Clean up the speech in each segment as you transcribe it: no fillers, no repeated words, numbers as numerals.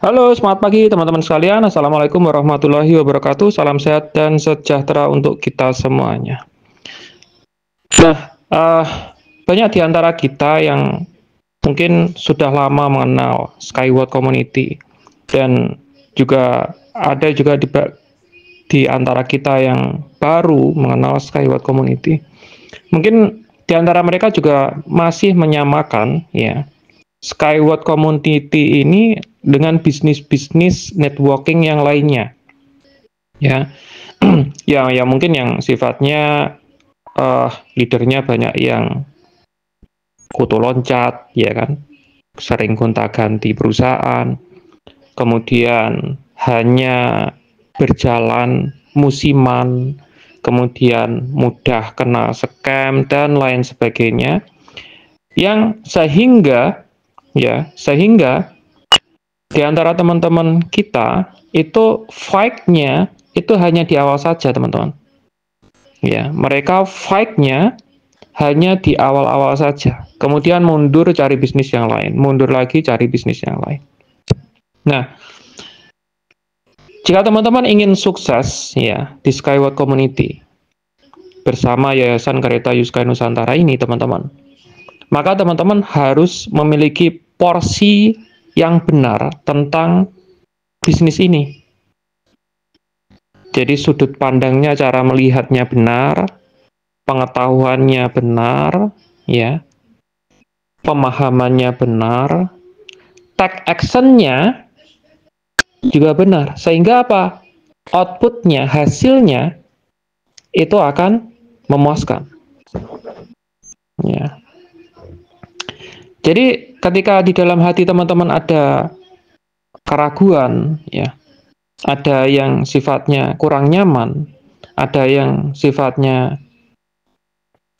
Halo, selamat pagi teman-teman sekalian. Assalamualaikum warahmatullahi wabarakatuh. Salam sehat dan sejahtera untuk kita semuanya. Nah, eh, banyak di antara kita yang mungkin sudah lama mengenal Skyward Community dan juga ada juga di antara kita yang baru mengenal Skyward Community. Mungkin di antara mereka juga masih menyamakan ya Skyward Community ini dengan bisnis-bisnis networking yang lainnya, ya, ya mungkin yang sifatnya leadernya banyak yang kutu loncat, ya kan, sering gonta-ganti perusahaan, kemudian hanya berjalan musiman, kemudian mudah kena scam dan lain sebagainya, yang sehingga di antara teman-teman kita itu fight-nya itu hanya di awal saja, teman-teman. Ya, mereka fight-nya hanya di awal-awal saja. Kemudian mundur cari bisnis yang lain, mundur lagi cari bisnis yang lain. Nah, jika teman-teman ingin sukses ya di Skyward Community bersama Yayasan Kereta Yuskay Nusantara ini, teman-teman, maka teman-teman harus memiliki porsi yang benar tentang bisnis ini. Jadi sudut pandangnya, cara melihatnya benar, pengetahuannya benar, ya, pemahamannya benar, take action-nya juga benar. Sehingga apa? Output-nya, hasilnya itu akan memuaskan. Ya. Jadi ketika di dalam hati teman-teman ada keraguan, ya, ada yang sifatnya kurang nyaman, ada yang sifatnya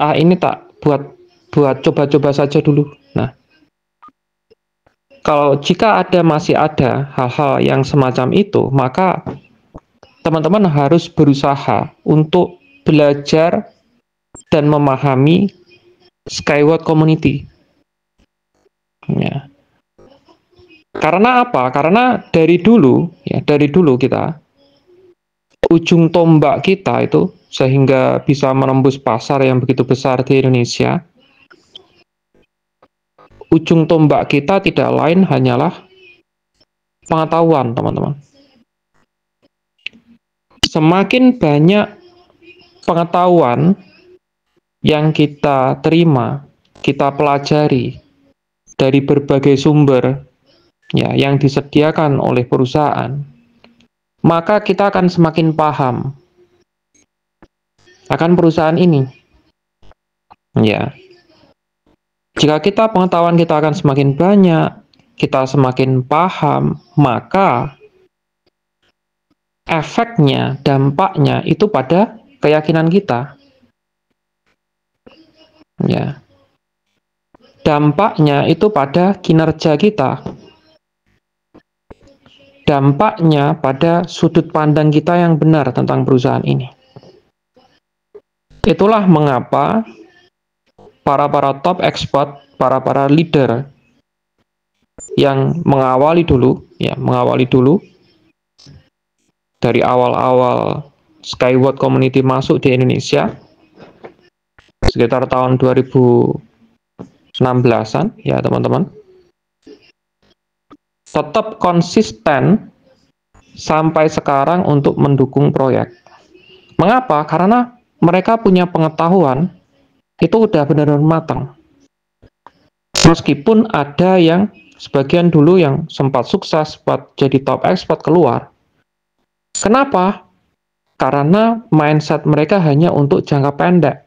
ini tak buat coba-coba saja dulu. Nah, kalau jika masih ada hal-hal yang semacam itu, maka teman-teman harus berusaha untuk belajar dan memahami Skyward Community. Ya. Karena apa? Karena dari dulu kita ujung tombak kita itu sehingga bisa menembus pasar yang begitu besar di Indonesia. Ujung tombak kita tidak lain hanyalah pengetahuan, teman-teman. Semakin banyak pengetahuan yang kita terima, kita pelajari dari berbagai sumber ya yang disediakan oleh perusahaan, maka kita akan semakin paham akan perusahaan ini. Ya. Jika pengetahuan kita akan semakin banyak, kita semakin paham, maka efeknya, dampaknya itu pada keyakinan kita. Ya. Dampaknya itu pada kinerja kita. Dampaknya pada sudut pandang kita yang benar tentang perusahaan ini. Itulah mengapa para top expert, para leader yang mengawali dulu dari awal-awal Skyward Community masuk di Indonesia sekitar tahun 2016-an ya teman-teman, tetap konsisten sampai sekarang untuk mendukung proyek. Mengapa? Karena mereka punya pengetahuan itu udah benar-benar matang. Meskipun ada yang sebagian dulu yang sempat sukses buat jadi top expert keluar. Kenapa? Karena mindset mereka hanya untuk jangka pendek.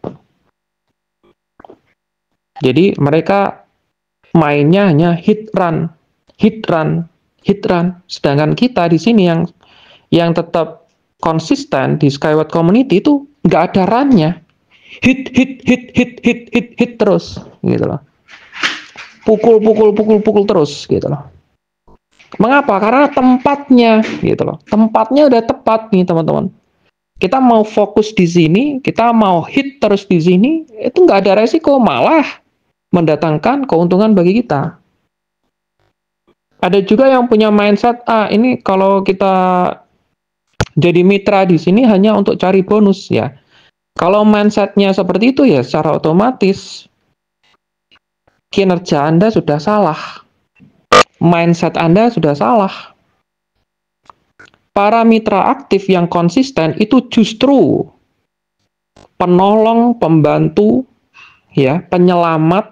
Jadi mereka mainnya hanya hit run. Sedangkan kita di sini yang tetap konsisten di Skyward Community itu nggak ada runnya. Hit terus, gitu loh. Pukul terus, gitu loh. Mengapa? Karena tempatnya, gitu loh. Tempatnya udah tepat nih, teman-teman. Kita mau fokus di sini, kita mau hit terus di sini, itu nggak ada resiko, malah mendatangkan keuntungan bagi kita. Ada juga yang punya mindset, ini kalau kita jadi mitra di sini hanya untuk cari bonus ya. Kalau mindsetnya seperti itu ya secara otomatis kinerja Anda sudah salah. Mindset Anda sudah salah. Para mitra aktif yang konsisten itu justru penolong, pembantu, ya, penyelamat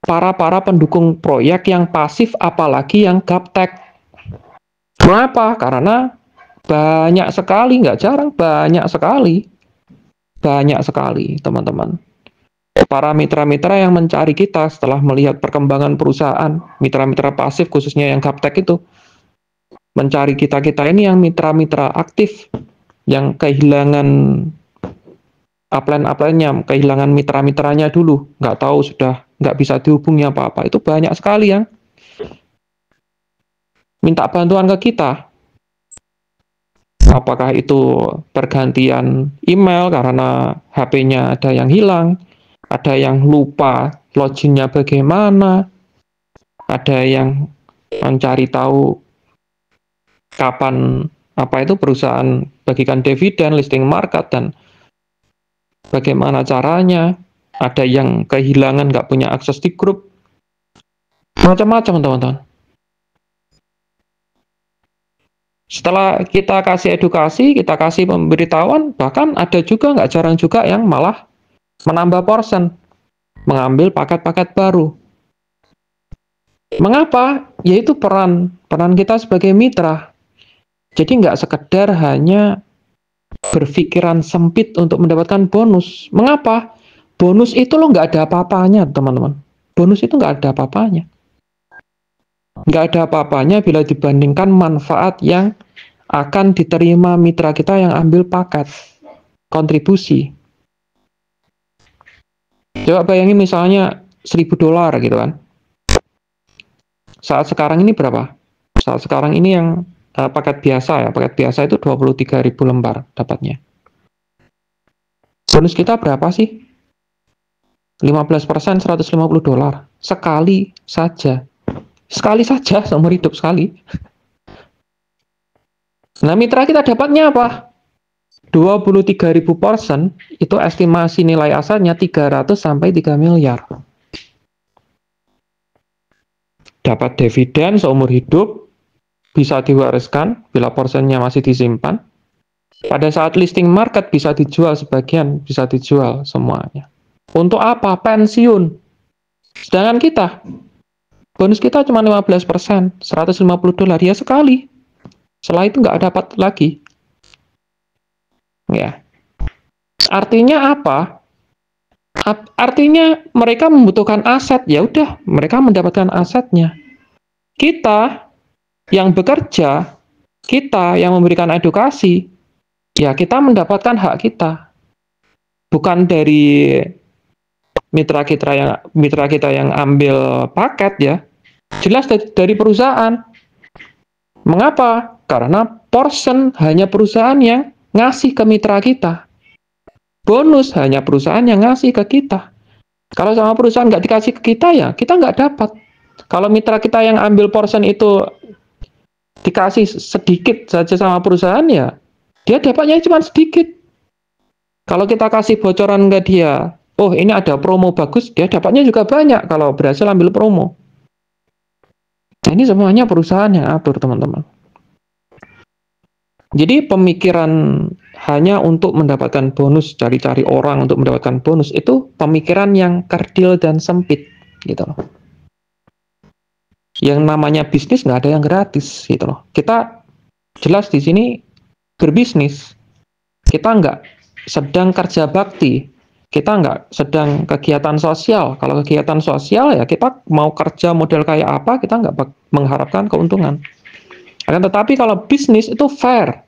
para pendukung proyek yang pasif, apalagi yang gaptek. Kenapa? Karena banyak sekali, nggak jarang, banyak sekali, teman-teman. Para mitra-mitra yang mencari kita setelah melihat perkembangan perusahaan, mitra-mitra pasif khususnya yang gaptek itu, mencari kita-kita ini yang mitra-mitra aktif, yang kehilangan upline-upline-nya, kehilangan mitra-mitranya dulu, nggak tahu sudah nggak bisa dihubungi apa-apa. Itu banyak sekali yang minta bantuan ke kita. Apakah itu pergantian email karena HP-nya ada yang hilang, ada yang lupa loginnya bagaimana, ada yang mencari tahu kapan perusahaan bagikan dividen, listing market, dan bagaimana caranya. Ada yang kehilangan, nggak punya akses di grup. Macam-macam, teman-teman. Setelah kita kasih edukasi, kita kasih pemberitahuan, bahkan ada juga, nggak jarang juga yang malah menambah portion, mengambil paket-paket baru. Mengapa? Yaitu peran kita sebagai mitra. Jadi nggak sekedar hanya berpikiran sempit untuk mendapatkan bonus. Mengapa? Bonus itu loh nggak ada apa-apanya, teman-teman. Bonus itu nggak ada apa-apanya. Nggak ada apa-apanya bila dibandingkan manfaat yang akan diterima mitra kita yang ambil paket, kontribusi. Coba bayangin misalnya $1.000 gitu kan. Saat sekarang ini berapa? Saat sekarang ini yang paket biasa ya, paket biasa itu 23.000 lembar dapatnya. Bonus kita berapa sih? 15% $150. Sekali saja. Sekali saja, seumur hidup sekali. Nah, mitra kita dapatnya apa? 23.000 portion, itu estimasi nilai asalnya 300 sampai 3 miliar. Dapat dividen seumur hidup, bisa diwariskan bila porsennya masih disimpan. Pada saat listing market bisa dijual sebagian, bisa dijual semuanya. Untuk apa? Pensiun. Sedangkan kita, bonus kita cuma 15%, $150 ya sekali. Setelah itu nggak dapat lagi. Ya. Artinya apa? Artinya mereka membutuhkan aset. Ya udah, mereka mendapatkan asetnya. Kita yang bekerja, kita yang memberikan edukasi, ya kita mendapatkan hak kita. Bukan dari mitra kita yang ambil paket ya. Jelas dari perusahaan. Mengapa? Karena portion hanya perusahaan yang ngasih ke mitra kita. Bonus hanya perusahaan yang ngasih ke kita. Kalau sama perusahaan nggak dikasih ke kita ya, kita nggak dapat. Kalau mitra kita yang ambil portion itu dikasih sedikit saja sama perusahaan ya, dia dapatnya cuma sedikit. Kalau kita kasih bocoran ke dia, oh ini ada promo bagus, dia dapatnya juga banyak kalau berhasil ambil promo. Nah, ini semuanya perusahaan yang atur, teman-teman. Jadi pemikiran hanya untuk mendapatkan bonus, cari-cari orang untuk mendapatkan bonus, itu pemikiran yang kerdil dan sempit, gitu loh. Yang namanya bisnis nggak ada yang gratis, gitu loh. Kita jelas di sini berbisnis. Kita nggak sedang kerja bakti. Kita nggak sedang kegiatan sosial. Kalau kegiatan sosial ya kita mau kerja model kayak apa, kita nggak mengharapkan keuntungan. Akan tetapi kalau bisnis itu fair.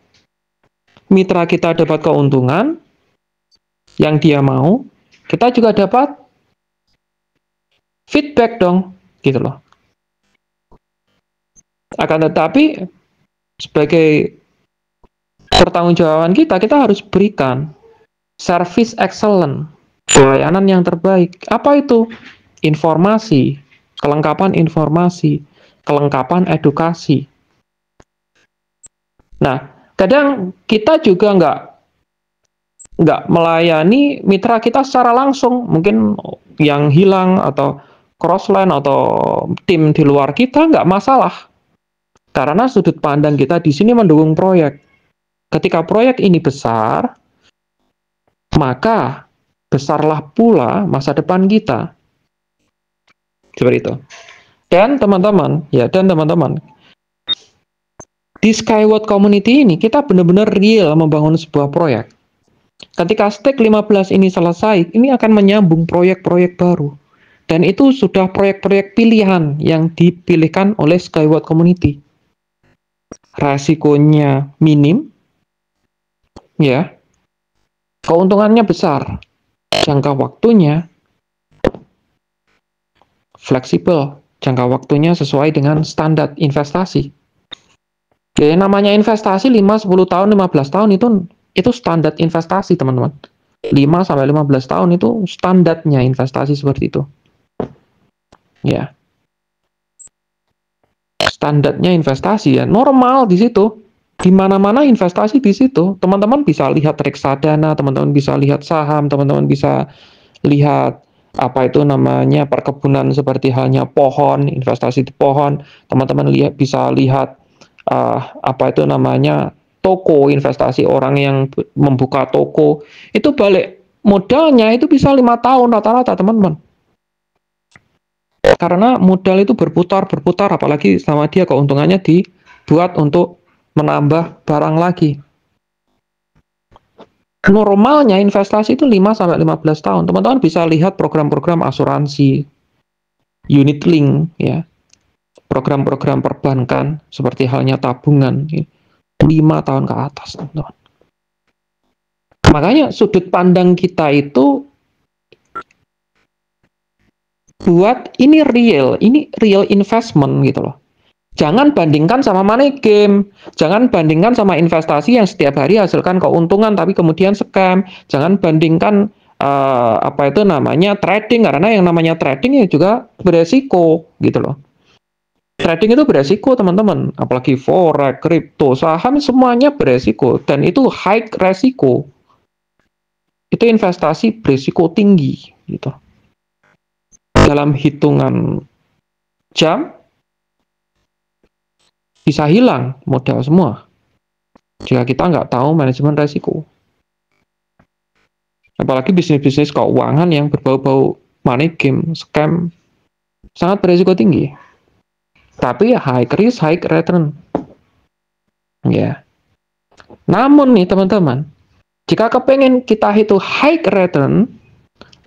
Mitra kita dapat keuntungan yang dia mau, kita juga dapat feedback dong, gitu loh. Akan tetapi sebagai pertanggungjawaban kita harus berikan service excellent, pelayanan yang terbaik. Apa itu? Informasi, kelengkapan informasi, kelengkapan edukasi. Nah, kadang kita juga nggak melayani mitra kita secara langsung, mungkin yang hilang atau crossline atau tim di luar kita nggak masalah, karena sudut pandang kita di sini mendukung proyek. Ketika proyek ini besar, maka besarlah pula masa depan kita. Seperti itu. Dan teman-teman, di Skyward Community ini kita benar-benar real membangun sebuah proyek. Ketika stake 15 ini selesai, ini akan menyambung proyek-proyek baru. Dan itu sudah proyek-proyek pilihan yang dipilihkan oleh Skyward Community. Resikonya minim, ya. Keuntungannya besar. Jangka waktunya fleksibel. Jangka waktunya sesuai dengan standar investasi. Jadi namanya investasi 5, 10 tahun, 15 tahun itu standar investasi, teman-teman. 5 sampai 15 tahun itu standarnya investasi seperti itu. Ya. Standarnya investasi ya, normal di situ. Di mana-mana investasi di situ. Teman-teman bisa lihat reksadana, teman-teman bisa lihat saham, teman-teman bisa lihat apa itu namanya perkebunan seperti halnya pohon, investasi di pohon. Teman-teman bisa lihat apa itu namanya toko, investasi orang yang membuka toko. Itu balik modalnya itu bisa 5 tahun rata-rata, teman-teman. Karena modal itu berputar, apalagi sama dia keuntungannya dibuat untuk menambah barang lagi. Normalnya investasi itu 5 sampai 15 tahun. Teman-teman bisa lihat program-program asuransi, unit link, ya. Program-program perbankan seperti halnya tabungan 5 tahun ke atas, teman-teman. Makanya sudut pandang kita itu buat ini real investment gitu loh. Jangan bandingkan sama money game, jangan bandingkan sama investasi yang setiap hari hasilkan keuntungan tapi kemudian scam. Jangan bandingkan apa itu namanya trading, karena yang namanya trading ya juga beresiko gitu loh. Trading itu beresiko, teman-teman, apalagi forex, kripto, saham, semuanya beresiko dan itu high resiko. Itu investasi beresiko tinggi gitu. Dalam hitungan jam bisa hilang modal semua jika kita nggak tahu manajemen resiko. Apalagi bisnis-bisnis keuangan yang berbau-bau money game, scam, sangat beresiko tinggi. Tapi high risk, high return. Ya. Namun nih teman-teman, jika kepengen kita itu high return,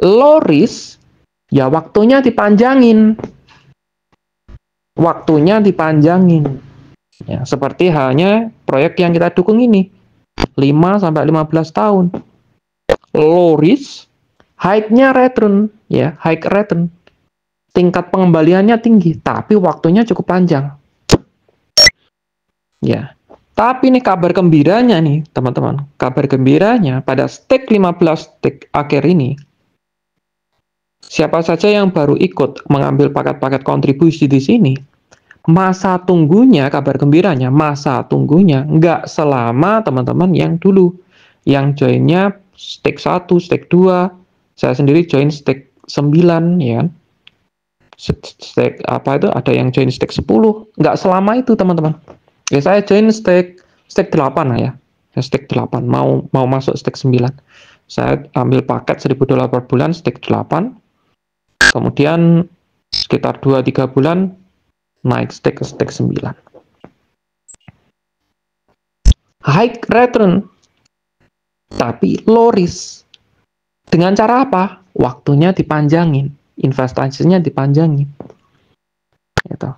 low risk, ya waktunya dipanjangin. Ya, seperti halnya proyek yang kita dukung ini. 5 sampai 15 tahun. Low risk, high-nya return, ya, high return. Tingkat pengembaliannya tinggi, tapi waktunya cukup panjang. Ya. Tapi nih kabar gembiranya nih, teman-teman. Kabar gembiranya pada stake 15 stake akhir ini, siapa saja yang baru ikut mengambil paket-paket kontribusi di sini, masa tunggunya, kabar gembiranya, masa tunggunya nggak selama teman-teman yang dulu. Yang joinnya stake 1, stake 2, saya sendiri join stake 9, ya kan? Stake apa itu, ada yang join stake 10, nggak selama itu teman-teman. Ya saya join stake 8 lah ya. Stake 8, mau masuk stake 9. Saya ambil paket $1.000 per bulan, stake 8. Kemudian sekitar 2-3 bulan naik stake ke stake 9. High return, tapi low risk. Dengan cara apa? Waktunya dipanjangin, investasinya dipanjangin. Gitu.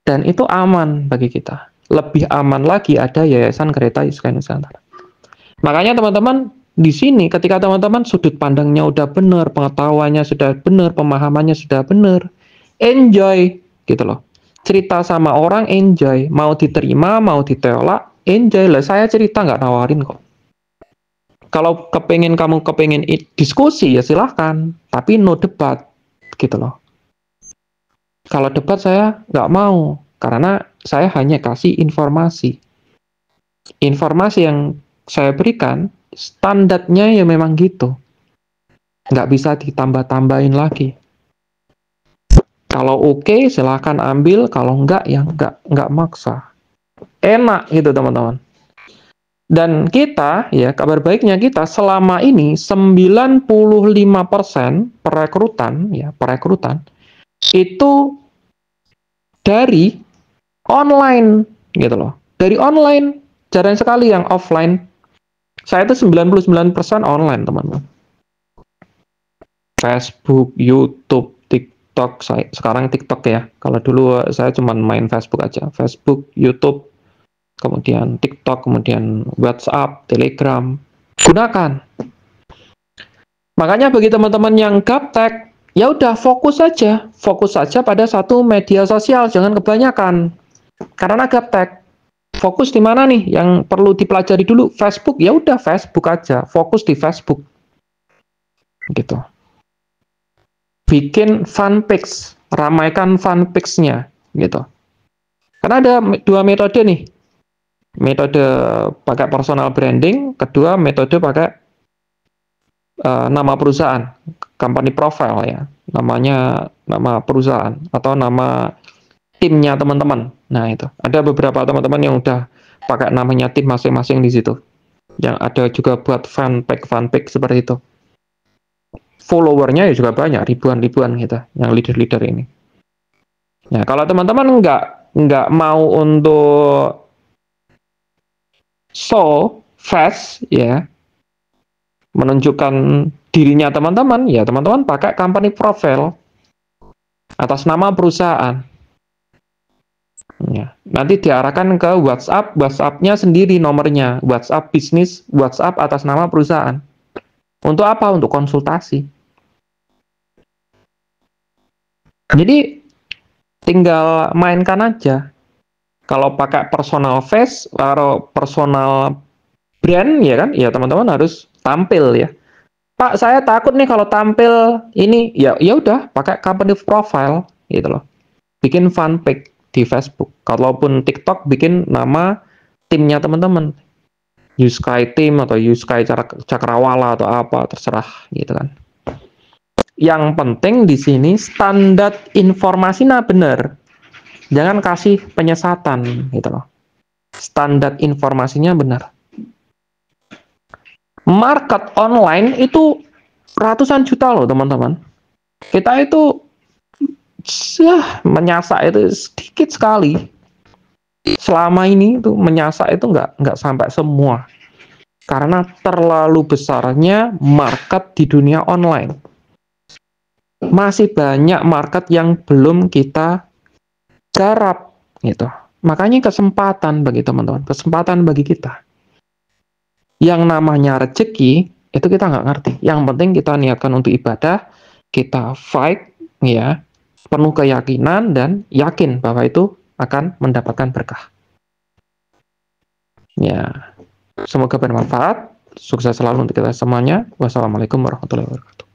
Dan itu aman bagi kita. Lebih aman lagi ada Yayasan Kereta Isukai Nusantara. Makanya teman-teman, di sini ketika teman-teman sudut pandangnya udah benar, pengetahuannya sudah benar, pemahamannya sudah benar, enjoy gitu loh. Cerita sama orang enjoy, mau diterima, mau ditolak, enjoy lah. Saya cerita nggak nawarin kok. Kalau kamu kepengen diskusi ya silahkan, tapi no debat gitu loh. Kalau debat saya nggak mau, karena saya hanya kasih informasi. Informasi yang saya berikan, standarnya ya memang gitu. Nggak bisa ditambah-tambahin lagi. Kalau oke, silahkan ambil. Kalau enggak, ya nggak maksa. Enak gitu, teman-teman. Dan kita, ya kabar baiknya kita selama ini 95% perekrutan, ya perekrutan, itu dari online, gitu loh. Dari online, jarang sekali yang offline. Saya itu 99% online, teman-teman. Facebook, YouTube, TikTok, sekarang TikTok ya. Kalau dulu saya cuma main Facebook aja. Facebook, YouTube, kemudian TikTok, kemudian WhatsApp, Telegram. Gunakan. Makanya bagi teman-teman yang gaptek, ya udah fokus saja pada satu media sosial, jangan kebanyakan. Karena gaptek, fokus di mana nih yang perlu dipelajari dulu? Facebook, ya udah Facebook aja, fokus di Facebook. Gitu. Bikin fanpage, ramaikan fanpage-nya, gitu. Karena ada dua metode nih. Metode pakai personal branding, kedua metode pakai nama perusahaan, company profile ya, namanya nama perusahaan atau nama timnya teman-teman. Nah itu ada beberapa teman-teman yang udah pakai namanya tim masing-masing di situ. Yang ada juga buat fanpage seperti itu. Followernya ya juga banyak, ribuan gitu, yang leader-leader ini. Nah kalau teman-teman nggak mau untuk show face ya, menunjukkan dirinya teman-teman, ya teman-teman pakai company profile atas nama perusahaan. Ya, nanti diarahkan ke WhatsApp, WhatsApp-nya sendiri nomornya, WhatsApp bisnis, WhatsApp atas nama perusahaan. Untuk apa? Untuk konsultasi. Jadi tinggal mainkan aja. Kalau pakai personal face atau personal brand ya kan, ya teman-teman harus tampil ya. Pak, saya takut nih kalau tampil ini, ya udah pakai company profile gitu loh. Bikin fanpage di Facebook. Kalaupun TikTok bikin nama timnya teman-teman. Yuskai Team atau Yuskai Cakrawala atau apa, terserah gitu kan. Yang penting di sini standar informasinya benar. Jangan kasih penyesatan gitu loh. Standar informasinya benar. Market online itu ratusan juta loh teman-teman. Kita itu menyasak itu sedikit sekali. Selama ini itu menyasak itu nggak sampai semua. Karena terlalu besarnya market di dunia online. Masih banyak market yang belum kita garap gitu. Makanya kesempatan bagi teman-teman, kesempatan bagi kita. Yang namanya rezeki itu kita nggak ngerti. Yang penting kita niatkan untuk ibadah, kita fight ya, penuh keyakinan dan yakin bahwa itu akan mendapatkan berkah. Ya, semoga bermanfaat. Sukses selalu untuk kita semuanya. Wassalamualaikum warahmatullahi wabarakatuh.